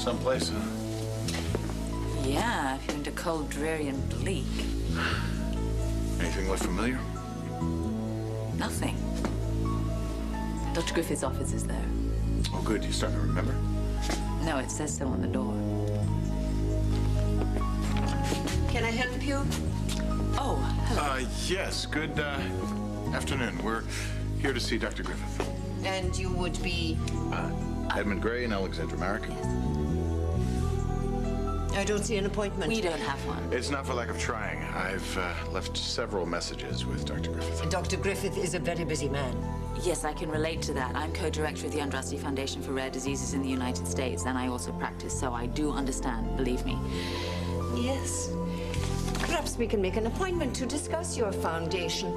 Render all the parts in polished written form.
Someplace, huh? Yeah, if you're into cold, dreary, and bleak. Anything look familiar? Nothing. Dr. Griffith's office is there. Oh, good. You starting to remember? No, it says so on the door. Can I help you? Oh, hello. Yes. Good afternoon. We're here to see Dr. Griffith. And you would be... Edmund Gray and Alexandra Marick. I don't see an appointment. We don't have one. It's not for lack of trying. I've left several messages with Dr. Griffith. Dr. Griffith is a very busy man. Yes, I can relate to that. I'm co-director of the Andraste Foundation for Rare Diseases in the United States, and I also practice, so I do understand, believe me. Yes. Perhaps we can make an appointment to discuss your foundation.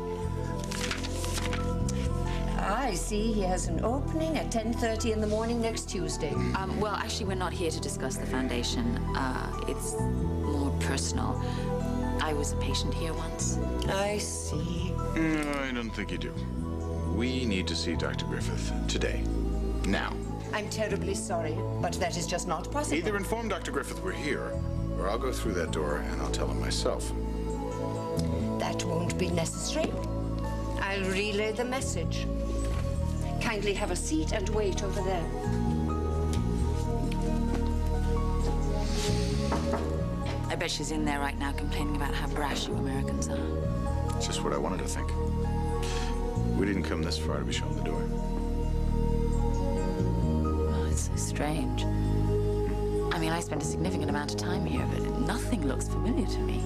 I see he has an opening at 10:30 in the morning next Tuesday. Well, actually, we're not here to discuss the foundation. It's more personal. I was a patient here once. I see. I don't think you do. We need to see Dr. Griffith today. Now. I'm terribly sorry, but that is just not possible. Either inform Dr. Griffith we're here, or I'll go through that door and I'll tell him myself. That won't be necessary. I'll relay the message. Kindly have a seat and wait over there. I bet she's in there right now complaining about how brash you Americans are. It's just what I wanted to think. We didn't come this far to be shown the door. Oh, it's so strange. I mean, I spent a significant amount of time here, but nothing looks familiar to me.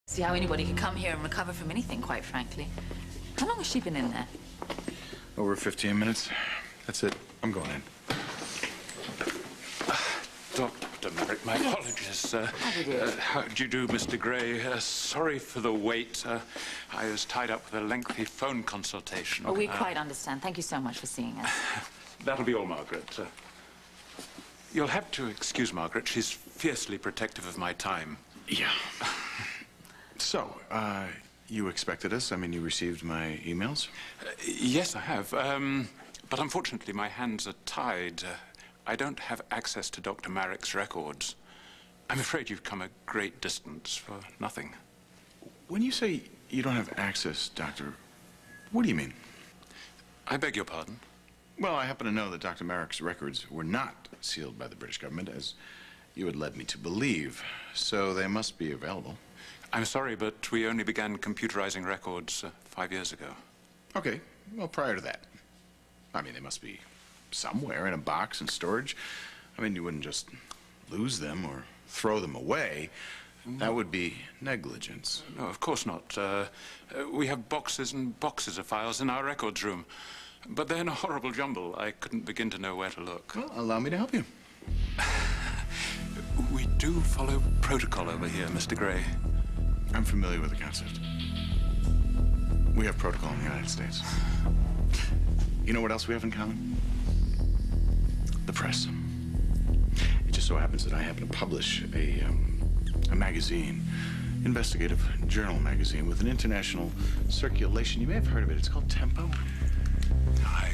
See how anybody could come here and recover from anything, quite frankly. How long has she been in there? Over 15 minutes. That's it. I'm going in. Dr. Marick, my apologies. How do you do, Mr. Gray? Sorry for the wait. I was tied up with a lengthy phone consultation. Oh, we quite understand. Thank you so much for seeing us. That'll be all, Margaret. You'll have to excuse Margaret. She's fiercely protective of my time. Yeah. So, you expected us? I mean, you received my emails? Yes, I have. But unfortunately, my hands are tied. I don't have access to Dr. Marick's records. I'm afraid you've come a great distance for nothing. When you say you don't have access, Doctor, what do you mean? I beg your pardon? Well, I happen to know that Dr. Marick's records were not sealed by the British government, as you had led me to believe, so they must be available. I'm sorry, but we only began computerizing records 5 years ago. Okay, well, prior to that. I mean, they must be somewhere in a box in storage. I mean, you wouldn't just lose them or throw them away. That would be negligence. No, of course not. We have boxes and boxes of files in our records room. But they're in a horrible jumble. I couldn't begin to know where to look. Well, allow me to help you. We do follow protocol over here, Mr. Gray. I'm familiar with the concept. We have protocol in the United States. You know what else we have in common? The press. It just so happens that I happen to publish a magazine, investigative journal magazine with an international circulation. You may have heard of it. It's called Tempo. I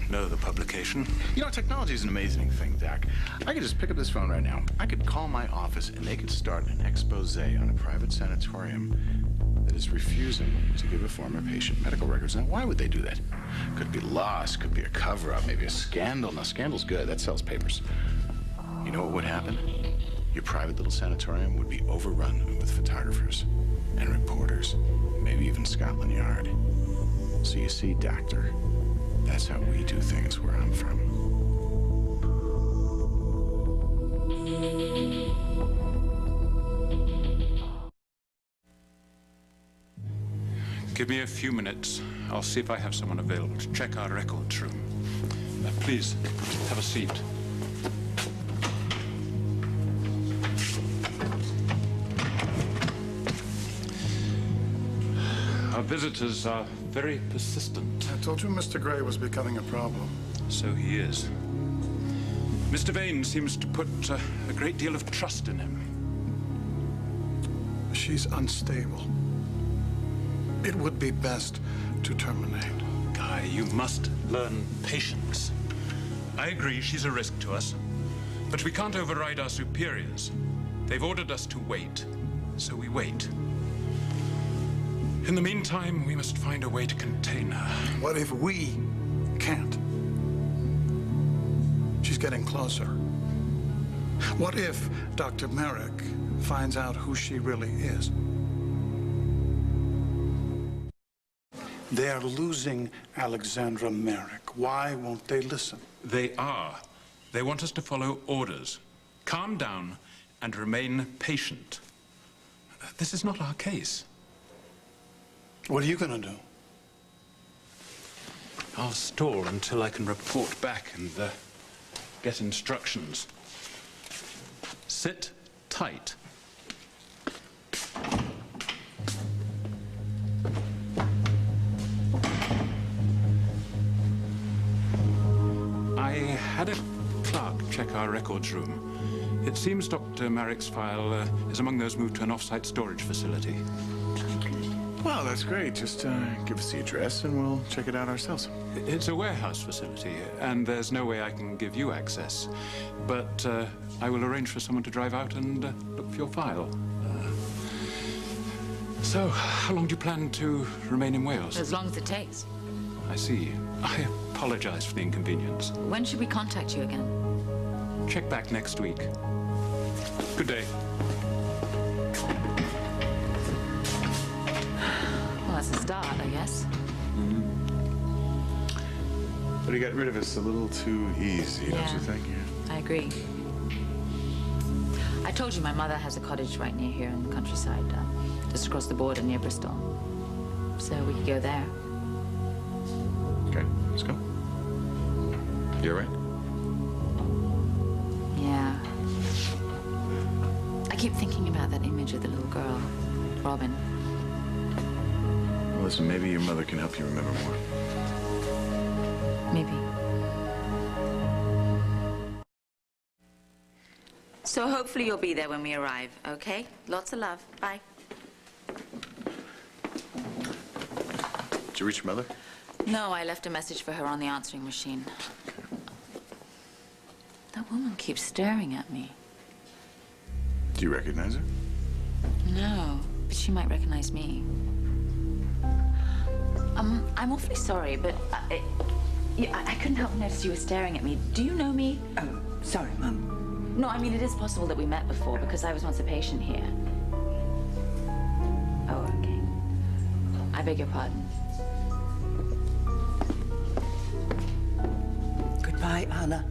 know the publication. You know, technology is an amazing thing, Doc. I could just pick up this phone right now. I could call my office and they could start an expose on a private sanatorium that is refusing to give a former patient medical records. Now, why would they do that? Could be lost, could be a cover-up, maybe a scandal. Now, scandal's good. That sells papers. You know what would happen? Your private little sanatorium would be overrun with photographers and reporters, maybe even Scotland Yard. So you see, Doctor, that's how we do things where I'm from. Give me a few minutes. I'll see if I have someone available to check our records room. Please, have a seat. Our visitors are very persistent. I told you Mr. Gray was becoming a problem. So he is. Mr. Vane seems to put a great deal of trust in him. She's unstable. It would be best to terminate. Guy, you must learn patience. I agree she's a risk to us, but we can't override our superiors. They've ordered us to wait, so we wait. In the meantime, we must find a way to contain her. What if we can't? She's getting closer. What if Dr. Marick finds out who she really is? They are losing Alexandra Marick. Why won't they listen? They are. They want us to follow orders. Calm down and remain patient. This is not our case. What are you going to do? I'll stall until I can report back and get instructions. Sit tight. I had a clerk check our records room. It seems Dr. Marick's file is among those moved to an off-site storage facility. Well, that's great. Just give us the address and we'll check it out ourselves. It's a warehouse facility, and there's no way I can give you access. But I will arrange for someone to drive out and look for your file. So, how long do you plan to remain in Wales? As long as it takes. I see. I apologize for the inconvenience. When should we contact you again? Check back next week. Good day. Well, that's a start, I guess. But he got rid of us a little too easy, don't you think? Yeah. I agree. I told you my mother has a cottage right near here in the countryside, just across the border near Bristol. So we could go there. Okay, let's go. You all right? Yeah. I keep thinking about that image of the little girl, Robin. Well, listen, maybe your mother can help you remember more. Maybe. So hopefully you'll be there when we arrive, okay? Lots of love. Bye. Did you reach your mother? No, I left a message for her on the answering machine. That woman keeps staring at me. Do you recognize her? No, but she might recognize me. I'm awfully sorry, but I couldn't help but notice you were staring at me. Do you know me? Oh, sorry, Mum. No, I mean, it is possible that we met before because I was once a patient here. Oh, okay. I beg your pardon. Goodbye, Anna.